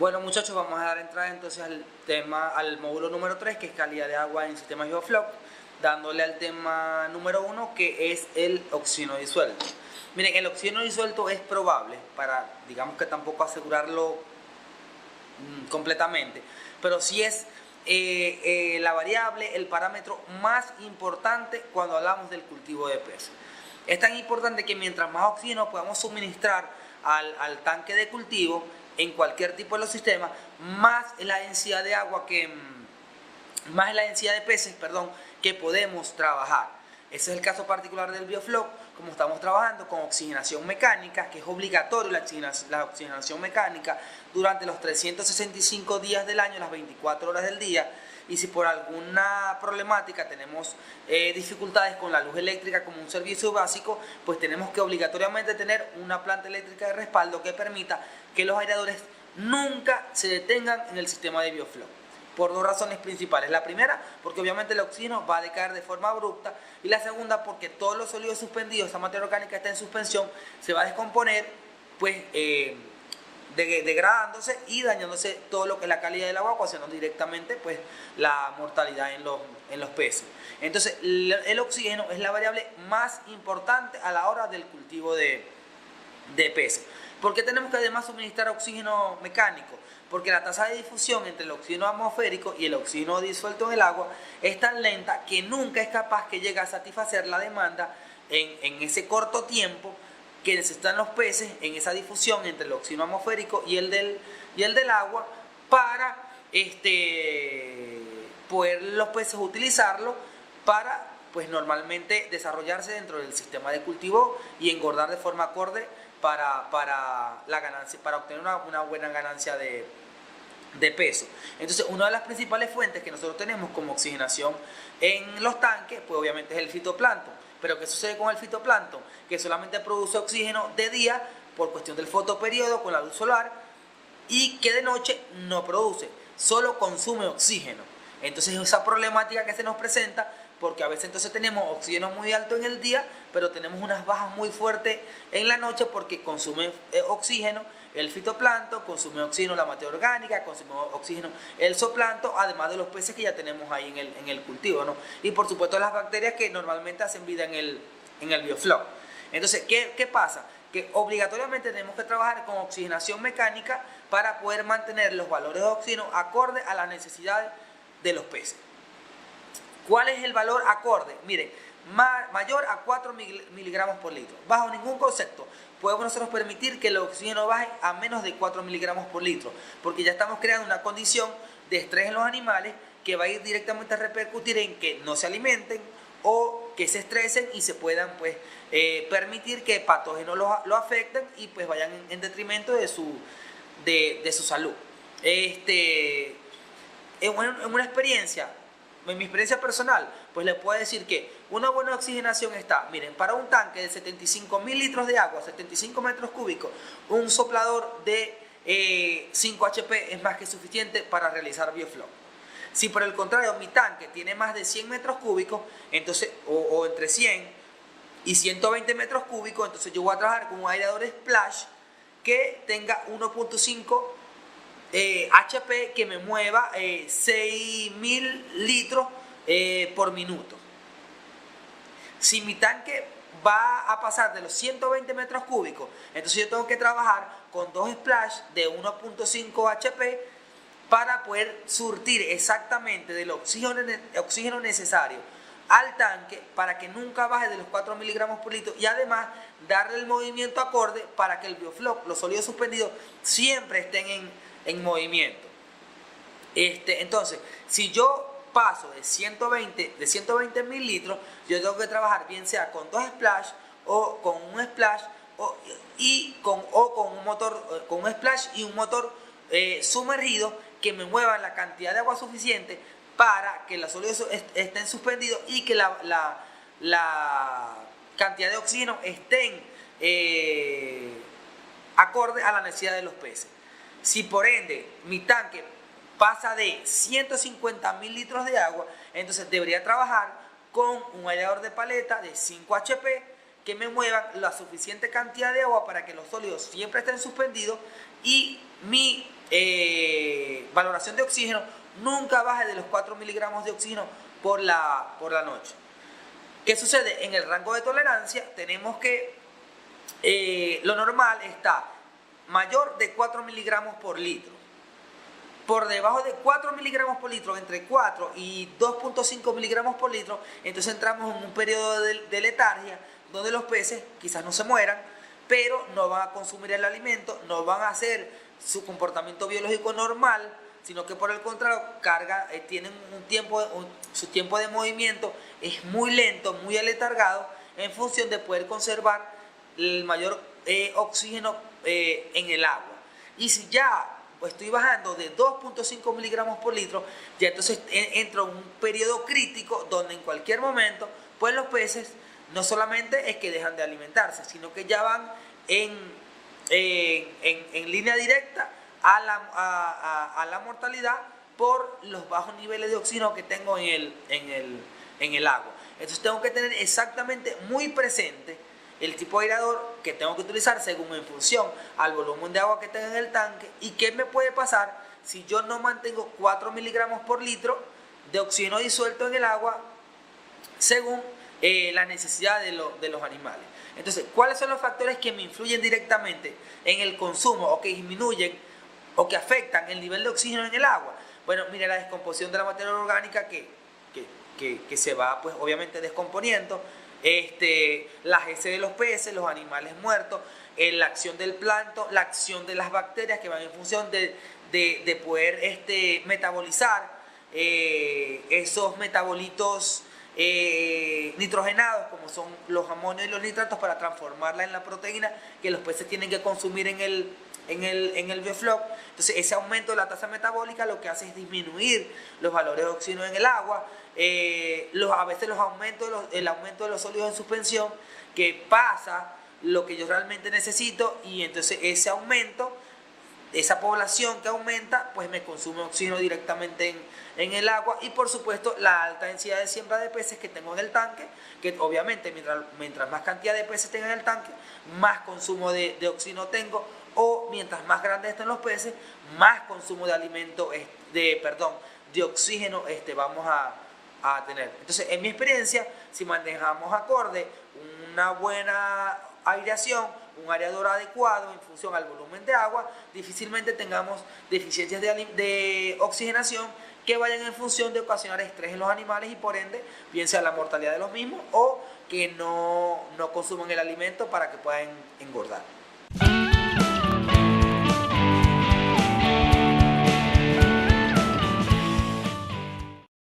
Bueno, muchachos, vamos a dar entrada entonces al módulo número 3, que es calidad de agua en sistemas biofloc, dándole al tema número 1, que es el oxígeno disuelto. Miren, el oxígeno disuelto es probable, para, digamos que tampoco asegurarlo completamente, pero sí es la variable, el parámetro más importante cuando hablamos del cultivo de peces. Es tan importante que mientras más oxígeno podamos suministrar al tanque de cultivo, en cualquier tipo de los sistemas, más es la densidad de agua más es la densidad de peces, que podemos trabajar. Ese es el caso particular del biofloc, como estamos trabajando con oxigenación mecánica, que es obligatorio la oxigenación mecánica durante los 365 días del año, las 24 horas del día. Y si por alguna problemática tenemos dificultades con la luz eléctrica como un servicio básico, pues tenemos que obligatoriamente tener una planta eléctrica de respaldo que permita que los aireadores nunca se detengan en el sistema de biofloc, por dos razones principales. La primera, porque obviamente el oxígeno va a decaer de forma abrupta, y la segunda, porque todos los sólidos suspendidos, esa materia orgánica está en suspensión, se va a descomponer, pues degradándose y dañándose todo lo que es la calidad del agua, ocasionando directamente pues la mortalidad en los peces. Entonces el oxígeno es la variable más importante a la hora del cultivo de peces. ¿Por qué tenemos que además suministrar oxígeno mecánico? Porque la tasa de difusión entre el oxígeno atmosférico y el oxígeno disuelto en el agua es tan lenta que nunca es capaz que llegue a satisfacer la demanda en ese corto tiempo que necesitan los peces en esa difusión entre el oxígeno atmosférico y el del agua, para poder los peces utilizarlo para pues normalmente desarrollarse dentro del sistema de cultivo y engordar de forma acorde para la ganancia, para obtener una buena ganancia de peso. Entonces, una de las principales fuentes que nosotros tenemos como oxigenación en los tanques, pues obviamente es el fitoplancton. Pero ¿qué sucede con el fitoplancton? Que solamente produce oxígeno de día por cuestión del fotoperiodo con la luz solar, y que de noche no produce, solo consume oxígeno. Entonces esa problemática que se nos presenta, porque a veces entonces tenemos oxígeno muy alto en el día, pero tenemos unas bajas muy fuertes en la noche, porque consume oxígeno el fitoplancton, consume oxígeno la materia orgánica, consume oxígeno el zooplancton, además de los peces que ya tenemos ahí en el cultivo, ¿no? Y por supuesto las bacterias que normalmente hacen vida en el biofloc. Entonces, ¿qué pasa? Que obligatoriamente tenemos que trabajar con oxigenación mecánica para poder mantener los valores de oxígeno acorde a las necesidades de los peces. ¿Cuál es el valor acorde? Miren, mayor a 4 miligramos por litro. Bajo ningún concepto podemos nosotros permitir que el oxígeno baje a menos de 4 miligramos por litro, porque ya estamos creando una condición de estrés en los animales que va a ir directamente a repercutir en que no se alimenten o que se estresen y se puedan pues permitir que patógenos lo afecten y pues vayan en detrimento de su salud. En una experiencia, en mi experiencia personal, pues les puedo decir que una buena oxigenación está, miren, para un tanque de 75.000 litros de agua, 75 metros cúbicos, un soplador de 5 HP es más que suficiente para realizar biofloc. Si por el contrario mi tanque tiene más de 100 metros cúbicos, entonces, o entre 100 y 120 metros cúbicos, entonces yo voy a trabajar con un aireador splash que tenga 1.5 HP, que me mueva 6.000 litros por minuto. Si mi tanque va a pasar de los 120 metros cúbicos, entonces yo tengo que trabajar con dos splash de 1.5 HP para poder surtir exactamente del oxígeno necesario al tanque para que nunca baje de los 4 miligramos por litro, y además darle el movimiento acorde para que el biofloc, los sólidos suspendidos, siempre estén en movimiento. Entonces, si yo paso de 120 mil litros, yo tengo que trabajar bien sea con dos splash o con un splash con un motor, con un splash y un motor sumergido que me muevan la cantidad de agua suficiente para que los sólidos estén suspendidos y que la cantidad de oxígeno estén acorde a la necesidad de los peces. Si por ende mi tanque pasa de 150.000 litros de agua, entonces debería trabajar con un aireador de paleta de 5 HP que me muevan la suficiente cantidad de agua para que los sólidos siempre estén suspendidos y mi valoración de oxígeno nunca baje de los 4 miligramos de oxígeno por la noche. ¿Qué sucede? En el rango de tolerancia tenemos que lo normal está mayor de 4 miligramos por litro. Por debajo de 4 miligramos por litro, entre 4 y 2.5 miligramos por litro, entonces entramos en un periodo de letargia donde los peces quizás no se mueran, pero no van a consumir el alimento, no van a hacer su comportamiento biológico normal, sino que por el contrario tienen su tiempo de movimiento es muy lento, muy aletargado, en función de poder conservar el mayor oxígeno en el agua. Y si ya estoy bajando de 2.5 miligramos por litro, ya entonces entro en un periodo crítico donde en cualquier momento pues los peces no solamente es que dejan de alimentarse, sino que ya van en línea directa a la mortalidad por los bajos niveles de oxígeno que tengo en el agua. Entonces tengo que tener exactamente muy presente el tipo de aireador que tengo que utilizar según en función al volumen de agua que tenga en el tanque y qué me puede pasar si yo no mantengo 4 miligramos por litro de oxígeno disuelto en el agua según la necesidad de los animales. Entonces, ¿cuáles son los factores que me influyen directamente en el consumo o que disminuyen o que afectan el nivel de oxígeno en el agua? Bueno, mire, la descomposición de la materia orgánica que se va pues obviamente descomponiendo, las heces de los peces, los animales muertos, la acción del plancton, la acción de las bacterias que van en función de poder metabolizar esos metabolitos nitrogenados como son los amonios y los nitratos para transformarla en la proteína que los peces tienen que consumir en el biofloc. Entonces ese aumento de la tasa metabólica lo que hace es disminuir los valores de oxígeno en el agua, a veces el aumento de los sólidos en suspensión que pasa lo que yo realmente necesito y entonces ese aumento, esa población que aumenta pues me consume oxígeno directamente en el agua y por supuesto la alta densidad de siembra de peces que tengo en el tanque, que obviamente mientras más cantidad de peces tenga en el tanque, más consumo de oxígeno tengo, o mientras más grandes estén los peces, más consumo de alimento, de oxígeno vamos a tener. Entonces, en mi experiencia, si manejamos acorde una buena aireación, un aireador adecuado en función al volumen de agua, difícilmente tengamos deficiencias de oxigenación que vayan en función de ocasionar estrés en los animales y por ende, bien sea la mortalidad de los mismos o que no consuman el alimento para que puedan engordar.